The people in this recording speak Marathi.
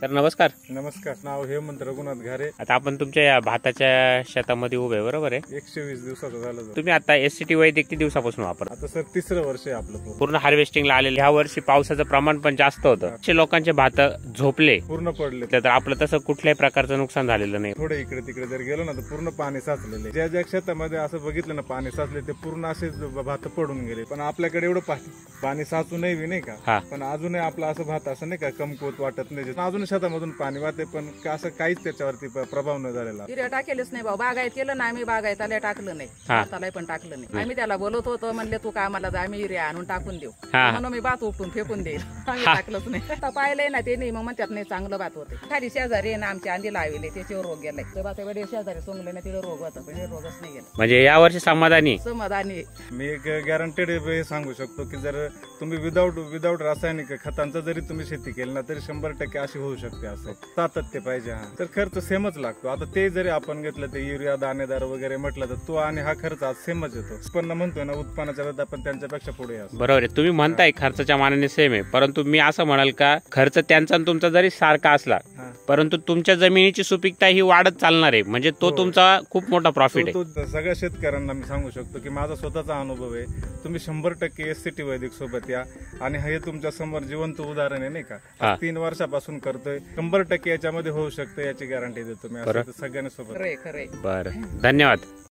सर नमस्कार. नमस्कार. नाव हेमंत रघुनाथ घारे. आता आपण तुमच्या या भाताच्या शेतामध्ये उभे आहे, बरोबर आहे? 120 दिवसाचं झालं सर. तुम्ही आता SCT वैदिक किती दिवसापासून वापरता? आता सर तिसरं वर्ष आहे आपलं. पूर्ण हार्वेस्टिंगला आलेले. ह्या वर्षी पावसाचं प्रमाण पण जास्त होतं. असे लोकांचे भात झोपले पूर्ण पडले तर आपलं तसं कुठल्याही प्रकारचं नुकसान झालेलं नाही. थोडे इकडे तिकडे जर गेलो ना तर पूर्ण पाणी साचलेले. ज्या ज्या शेतामध्ये असं बघितलं ना पाणी साचले ते पूर्ण असेच भात पडून गेले. पण आपल्याकडे एवढं पाणी साचू नाही का, पण अजूनही आपलं असं भात असं नाही का कमकुवत वाटत नाही. अजून शेतामधून पाणी वाहते पण असं काहीच त्याच्यावरती प्रभाव न झालेला. युरिया टाकेलच नाही भाऊ. बागायत केलं ना आम्ही, बागायताला टाकलं नाही, भाताला पण टाकलं नाही. आम्ही त्याला बोलत होतो, म्हणले तू का आम्हाला जा, आम्ही युरिया आणून टाकून देऊ म्हणून मी भात उपटून फेकून देईल. आम्ही टाकलंच नाही. आता पाहिलंय ना ते नाही, मग म्हणतात नाही चांगलं भात होते. खाली शेजारी ना आमच्या अंडी लावले त्याच्यावर रोग गेलाय. ते भात एवढे शेजारी सोंगले ना तिला रोग होता, पण हे रोगच नाही गेला. म्हणजे या वर्षी समाधानी समाधानी मी एक गॅरंटेड हे सांगू शकतो की जर तुम्ही विदाऊट रासायनिक खतांचा जरी तुम्ही शेती केली ना तरी 100% अशी होऊ शकते. असं सातत्य पाहिजे. तर खर्च सेमच लागतो. आता ते जरी आपण घेतलं ते युरिया दाणेदार वगैरे म्हटलं तर तो आणि हा खर्च आज सेमच येतो. उत्पन्न म्हणतोय ना, उत्पन्नाच्या वेळेत आपण त्यांच्यापेक्षा पुढे असतो. बरोबर आहे. तुम्ही म्हणताय खर्चाच्या मानाने सेम आहे, परंतु मी असं म्हणाल का खर्च त्यांचा आणि तुमचा जरी सारखा असला परंतु तुमच्या जमिनीची सुपीकता ही वाढत चालणार आहे. म्हणजे तो तुमचा खूप मोठा प्रॉफिट आहे. सगळ्या शेतकऱ्यांना मी सांगू शकतो की माझा स्वतःचा अनुभव आहे. तुम्ही 100% SCT वैदिक सोबत या आणि हे तुमच्या समोर जिवंत उदाहरण आहे नाही का. 3 वर्षापासून करतोय. 100% याच्यामध्ये होऊ शकतं याची गॅरंटी देतो मी. सगळ्यांना सोबत. खरे बरं, धन्यवाद.